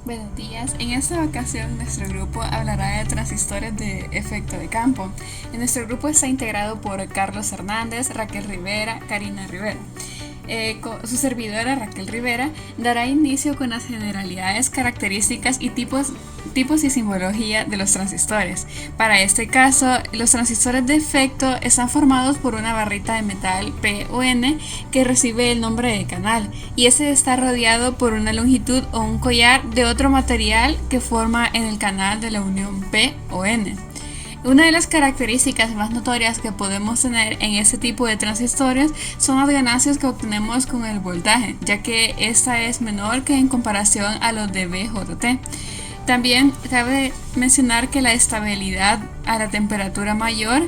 Buenos días. En esta ocasión nuestro grupo hablará de transistores de efecto de campo. En nuestro grupo está integrado por Carlos Hernández, Raquel Rivera, Karina Rivera. Su servidora Raquel Rivera dará inicio con las generalidades, características y tipos y simbología de los transistores. Para este caso, los transistores de efecto están formados por una barrita de metal P o N que recibe el nombre de canal, y ese está rodeado por una longitud o un collar de otro material que forma en el canal de la unión P o N. Una de las características más notorias que podemos tener en este tipo de transistores son las ganancias que obtenemos con el voltaje, ya que esta es menor que en comparación a los de BJT. También cabe mencionar que la estabilidad a la temperatura mayor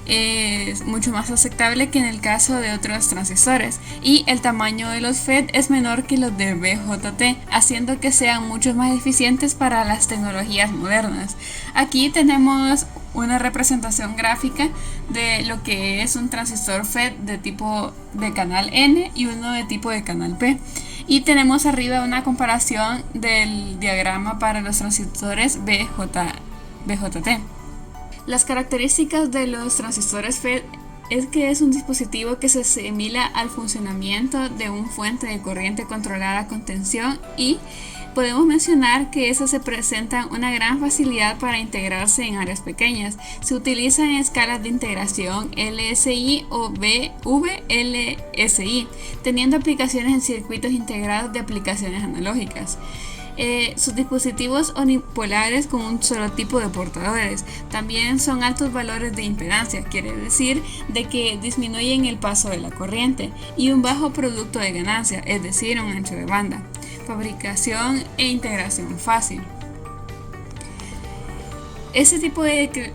es mucho más aceptable que en el caso de otros transistores, y el tamaño de los FET es menor que los de BJT, haciendo que sean mucho más eficientes para las tecnologías modernas. Aquí tenemos una representación gráfica de lo que es un transistor FET de tipo de canal N y uno de tipo de canal P. Y tenemos arriba una comparación del diagrama para los transistores BJT. Las características de los transistores FET es que es un dispositivo que se asimila al funcionamiento de una fuente de corriente controlada con tensión, y podemos mencionar que esas se presentan una gran facilidad para integrarse en áreas pequeñas. Se utilizan en escalas de integración LSI o VLSI, teniendo aplicaciones en circuitos integrados de aplicaciones analógicas. Sus dispositivos unipolares con un solo tipo de portadores. También son altos valores de impedancia, quiere decir de que disminuyen el paso de la corriente, y un bajo producto de ganancia, es decir, un ancho de banda. Fabricación e integración fácil. Este tipo de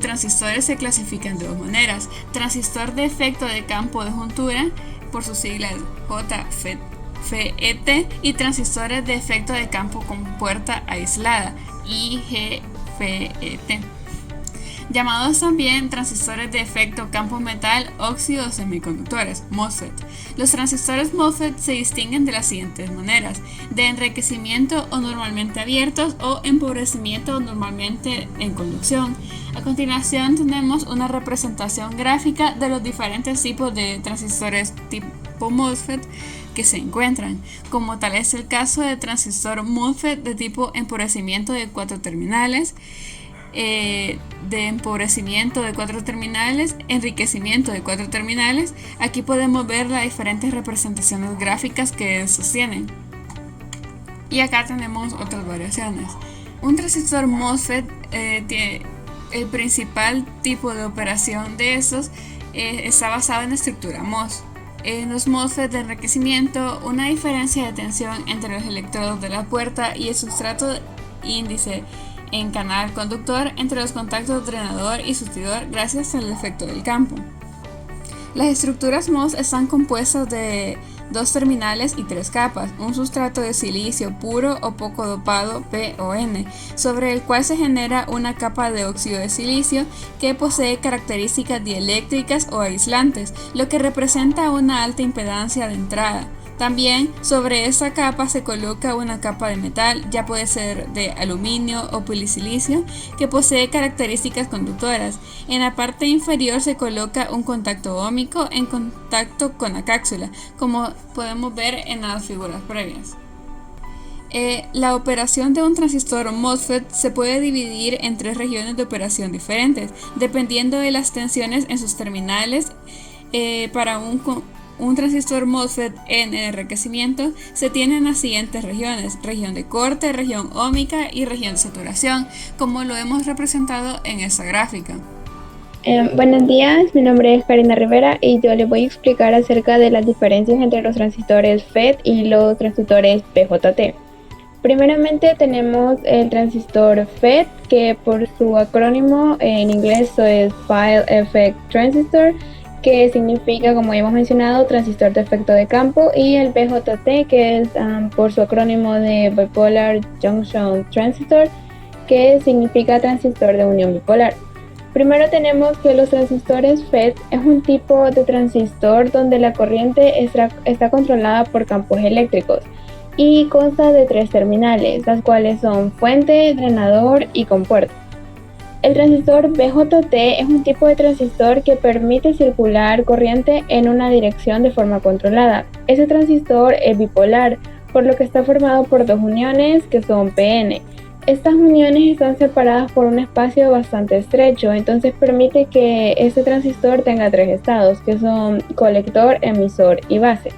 transistores se clasifican de dos maneras: transistor de efecto de campo de juntura, por sus siglas JFET, y transistores de efecto de campo con puerta aislada, IGFET, llamados también transistores de efecto campo metal, óxido o semiconductores, MOSFET. Los transistores MOSFET se distinguen de las siguientes maneras: de enriquecimiento o normalmente abiertos, o empobrecimiento o normalmente en conducción. A continuación tenemos una representación gráfica de los diferentes tipos de transistores tipo MOSFET que se encuentran. Como tal es el caso de transistor MOSFET de tipo empobrecimiento de 4 terminales, de empobrecimiento de 4 terminales, enriquecimiento de 4 terminales. Aquí podemos ver las diferentes representaciones gráficas que sostienen. Y acá tenemos otras variaciones. Un transistor MOSFET tiene el principal tipo de operación de estos, está basado en la estructura MOS. En los MOSFET de enriquecimiento, una diferencia de tensión entre los electrodos de la puerta y el sustrato índice en canal conductor entre los contactos drenador y surtidor gracias al efecto del campo. Las estructuras MOS están compuestas de 2 terminales y 3 capas, un sustrato de silicio puro o poco dopado P o N, sobre el cual se genera una capa de óxido de silicio que posee características dieléctricas o aislantes, lo que representa una alta impedancia de entrada. También sobre esa capa se coloca una capa de metal, ya puede ser de aluminio o polisilicio, que posee características conductoras. En la parte inferior se coloca un contacto óhmico en contacto con la cápsula, como podemos ver en las figuras previas. La operación de un transistor MOSFET se puede dividir en 3 regiones de operación diferentes, dependiendo de las tensiones en sus terminales. Para un transistor MOSFET en enriquecimiento se tienen las siguientes regiones: región de corte, región óhmica y región de saturación, como lo hemos representado en esta gráfica. Buenos días, mi nombre es Karina Rivera y yo les voy a explicar acerca de las diferencias entre los transistores FET y los transistores BJT. Primeramente tenemos el transistor FET, que por su acrónimo en inglés es Field Effect Transistor, que significa, como ya hemos mencionado, transistor de efecto de campo, y el BJT, que es por su acrónimo de Bipolar Junction Transistor, que significa transistor de unión bipolar. Primero tenemos que los transistores FET es un tipo de transistor donde la corriente está controlada por campos eléctricos. y consta de 3 terminales, las cuales son fuente, drenador y compuerta. El transistor BJT es un tipo de transistor que permite circular corriente en una dirección de forma controlada. Ese transistor es bipolar, por lo que está formado por 2 uniones que son PN. Estas uniones están separadas por un espacio bastante estrecho, entonces permite que este transistor tenga 3 estados, que son colector, emisor y base.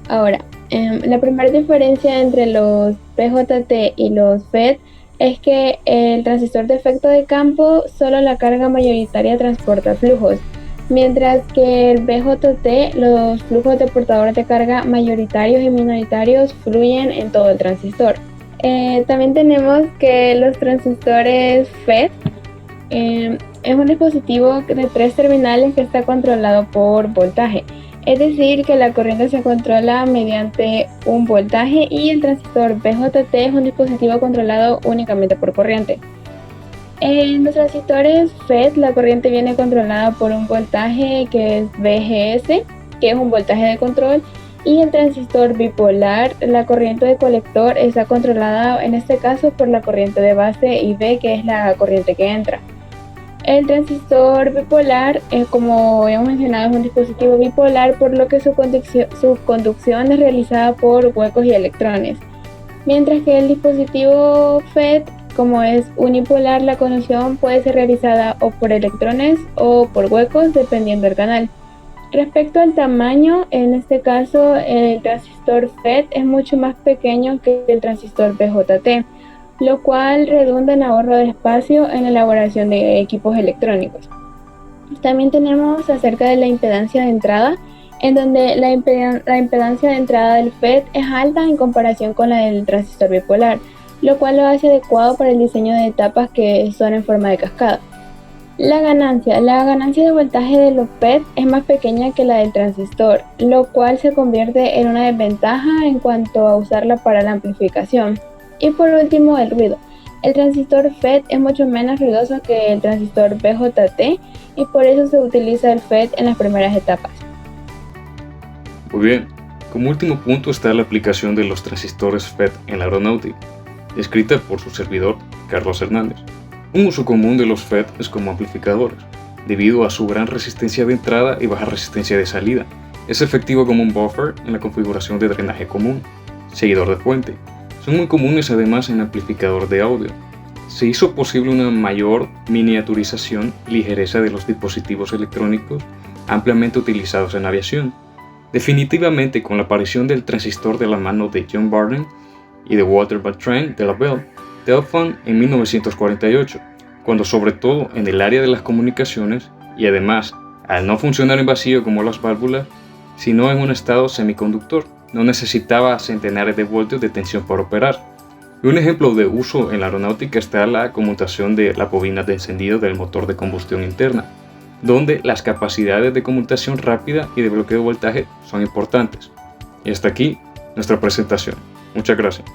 Ahora, la primera diferencia entre los BJT y los FET es que el transistor de efecto de campo solo la carga mayoritaria transporta flujos, mientras que el BJT los flujos de portadores de carga mayoritarios y minoritarios fluyen en todo el transistor. También tenemos que los transistores FET es un dispositivo de 3 terminales que está controlado por voltaje. Es decir, que la corriente se controla mediante un voltaje y el transistor BJT es un dispositivo controlado únicamente por corriente. En los transistores FET la corriente viene controlada por un voltaje que es VGS, que es un voltaje de control, y el transistor bipolar, la corriente de colector está controlada en este caso por la corriente de base IV, que es la corriente que entra. El transistor bipolar, como hemos mencionado, es un dispositivo bipolar, por lo que su conducción es realizada por huecos y electrones. Mientras que el dispositivo FET, como es unipolar, la conducción puede ser realizada o por electrones o por huecos, dependiendo del canal. Respecto al tamaño, en este caso el transistor FET es mucho más pequeño que el transistor BJT, lo cual redunda en ahorro de espacio en la elaboración de equipos electrónicos. También tenemos acerca de la impedancia de entrada, en donde la impedancia de entrada del FET es alta en comparación con la del transistor bipolar, lo cual lo hace adecuado para el diseño de etapas que son en forma de cascada. La ganancia de voltaje de los FET es más pequeña que la del transistor, lo cual se convierte en una desventaja en cuanto a usarla para la amplificación. Y por último, el ruido. El transistor FET es mucho menos ruidoso que el transistor BJT y por eso se utiliza el FET en las primeras etapas. Muy bien, como último punto está la aplicación de los transistores FET en la aeronáutica, descrita por su servidor, Carlos Hernández. Un uso común de los FET es como amplificadores, debido a su gran resistencia de entrada y baja resistencia de salida. Es efectivo como un buffer en la configuración de drenaje común, seguidor de fuente. Son muy comunes además en amplificador de audio. Se hizo posible una mayor miniaturización y ligereza de los dispositivos electrónicos ampliamente utilizados en aviación. Definitivamente, con la aparición del transistor de la mano de John Barden y de Walter Beltran de la Bell Telephone en 1948, cuando sobre todo en el área de las comunicaciones y además al no funcionar en vacío como las válvulas, sino en un estado semiconductor, no necesitaba centenares de voltios de tensión para operar. Y un ejemplo de uso en la aeronáutica está la conmutación de la bobina de encendido del motor de combustión interna, donde las capacidades de conmutación rápida y de bloqueo de voltaje son importantes. Y hasta aquí nuestra presentación. Muchas gracias.